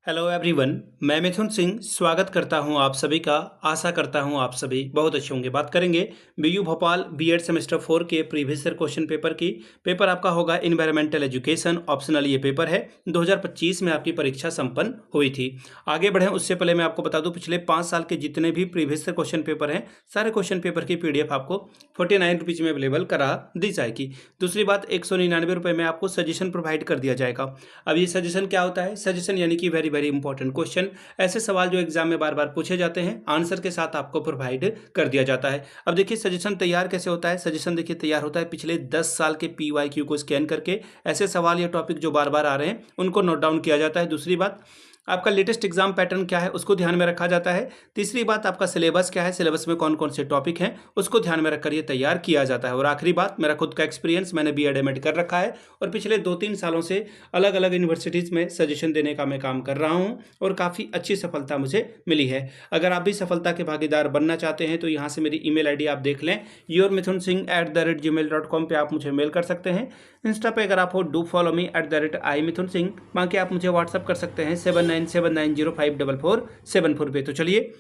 Hello everyone, मैं मिथुन सिंह स्वागत करता हूं आप सभी का। आशा करता हूं आप सभी बहुत अच्छे होंगे। बात करेंगे बीयू भोपाल बीएड सेमेस्टर 4 के प्रीवियस ईयर क्वेश्चन पेपर की। पेपर आपका होगा इन्वायरमेंटल एजुकेशन, ऑप्शनल ये पेपर है। 2025 में आपकी परीक्षा संपन्न हुई थी। आगे बढ़ें उससे पहले मैं आपको बता दूं, पिछले 5 साल के जितने भी प्रीवियस ईयर क्वेश्चन पेपर हैं, सारे क्वेश्चन पेपर की पीडीएफ आपको 49 रुपीज़ में अवेलेबल करा दी जाएगी। दूसरी बात, 199 रुपये में आपको सजेशन प्रोवाइड कर दिया जाएगा। अब ये सजेशन क्या होता है? सजेशन यानी कि वेरी वेरी इंपॉर्टेंट क्वेश्चन, ऐसे सवाल जो एग्जाम में बार बार पूछे जाते हैं, आंसर के साथ आपको प्रोवाइड कर दिया जाता है। अब देखिए सजेशन तैयार कैसे होता है। सजेशन देखिए तैयार होता है पिछले 10 साल के PYQ को स्कैन करके। ऐसे सवाल या टॉपिक जो बार बार आ रहे हैं उनको नोट डाउन किया जाता है। दूसरी बात, आपका लेटेस्ट एग्जाम पैटर्न क्या है उसको ध्यान में रखा जाता है। तीसरी बात, आपका सिलेबस क्या है, सिलेबस में कौन कौन से टॉपिक हैं उसको ध्यान में रखकर ये तैयार किया जाता है। और आखिरी बात, मेरा खुद का एक्सपीरियंस, मैंने बीएड एमएड कर रखा है और पिछले 2-3 सालों से अलग अलग यूनिवर्सिटीज़ में सजेशन देने का मैं काम कर रहा हूँ और काफ़ी अच्छी सफलता मुझे मिली है। अगर आप भी सफलता के भागीदार बनना चाहते हैं तो यहाँ से मेरी ईमेल आईडी आप देख लें, yourmithunsingh@gmail.com पे आप मुझे मेल कर सकते हैं। इंस्टा पे अगर आप हो, डू फॉलो मी @imithunsingh। बाकी आप मुझे व्हाट्सअप कर सकते हैं 7979054474 पे। तो चलिए,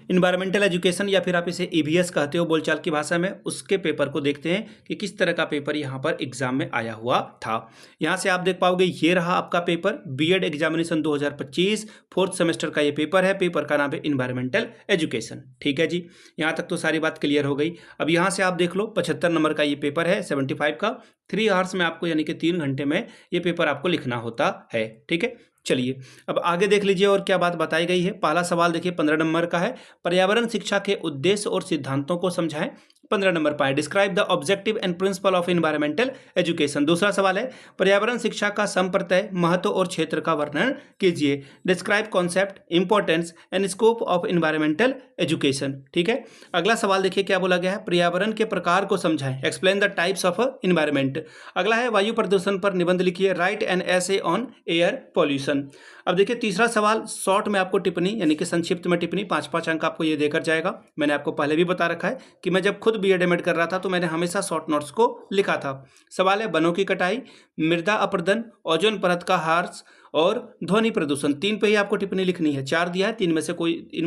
इन्वायरमेंटल एजुकेशन या फिर आप इसे EVS कहते हो बोलचाल की भाषा में, उसके पेपर को देखते हैं कि किस तरह का पेपर यहाँ पर एग्जाम में आया हुआ था। यहाँ से आप देख पाओगे, ये रहा आपका paper, BEd examination 2025 4th semester का ये पेपर है। पेपर का नाम है इन्वायरमेंटल एजुकेशन। ठीक है जी, यहाँ तक तो सारी बात क्लियर हो गई। अब यहाँ से आप देख लो, 75 नंबर का ये पेपर है, 75 का। 3 आवर्स में आपको, यानी कि 3 घंटे में ये पेपर आपको लिखना होता है। ठीक है, चलिए अब आगे देख लीजिए और क्या बात बताई गई है। पहला सवाल देखिए 15 नंबर का है, पर्यावरण शिक्षा के उद्देश्य और सिद्धांतों को समझाएं। 15 नंबर पाए, describe the objective and principle of environmental education. दूसरा सवाल है, पर्यावरण शिक्षा का संप्रत्यय, महत्व और क्षेत्र का वर्णन कीजिए। Describe concept, importance and scope of environmental education. ठीक है, अगला सवाल देखिए क्या बोला गया है, पर्यावरण के प्रकार को समझाएं। Explain the types of environment. अगला है, वायु प्रदूषण पर निबंध लिखिए। Right an essay on air pollution. अब देखिए तीसरा सवाल, शॉर्ट में आपको टिप्पणी, यानी कि संक्षिप्त में टिप्पणी, 5-5 अंक आपको ये देकर जाएगा। मैंने आपको पहले भी बता रखा है कि मैं जब खुद बीएड एमएड कर रहा था तो मैंने हमेशा शॉर्ट नोट्स को लिखा था। सवाल है, वनों की कटाई, मृदा अपरदन, ओजोन परत का ह्रास और ध्वनि प्रदूषण। 3 पे ही आपको टिप्पणी लिखनी है। 4 दिया है, इनमें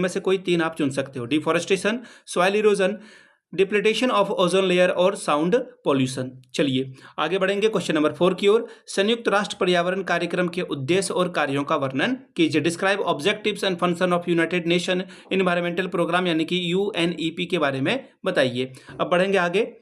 से कोई 3 आप चुन सकते हो। Deforestation, soil erosion, depletion of ozone layer और साउंड पॉल्यूशन। चलिए आगे बढ़ेंगे क्वेश्चन नंबर 4 की ओर। संयुक्त राष्ट्र पर्यावरण कार्यक्रम के उद्देश्य और कार्यों का वर्णन कीजिए। Describe objectives and function of United Nation environmental programme, यानी कि UNEP के बारे में बताइए। अब बढ़ेंगे आगे।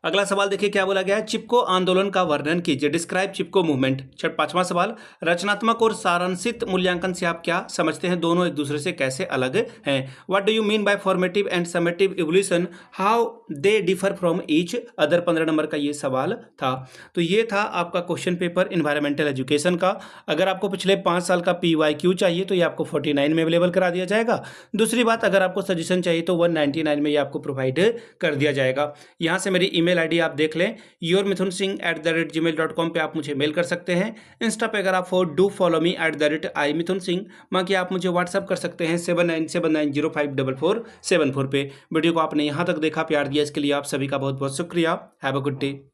अगला सवाल देखिए क्या बोला गया है, चिपको आंदोलन का वर्णन कीजिए। डिस्क्राइब चिपको मूवमेंट। 5वां सवाल, रचनात्मक और सारांशित मूल्यांकन से आप क्या समझते हैं, दोनों एक दूसरे से कैसे अलग हैं। What do you mean by formative and summative evolution, how they differ from each other. 15 number का ये सवाल था। तो ये था आपका क्वेश्चन पेपर इन्वायरमेंटल एजुकेशन का। अगर आपको पिछले 5 साल का PYQ चाहिए तो ये आपको 49 में अवेलेबल करा दिया जाएगा। दूसरी बात, अगर आपको सजेशन चाहिए तो 199 में ये आपको प्रोवाइड कर दिया जाएगा। यहाँ से मेरी ईमेल आईडी आप देख लें, yourmithunsingh@gmail.com पे आप मुझे मेल कर सकते हैं। इंस्टा पे अगर आप हो, डू फॉलो मी @imithunsingh। बाकी आप मुझे व्हाट्सअप कर सकते हैं 7979054474 पे। वीडियो को आपने यहाँ तक देखा, प्यार दिया, इसके लिए आप सभी का बहुत बहुत शुक्रिया। Have a good day.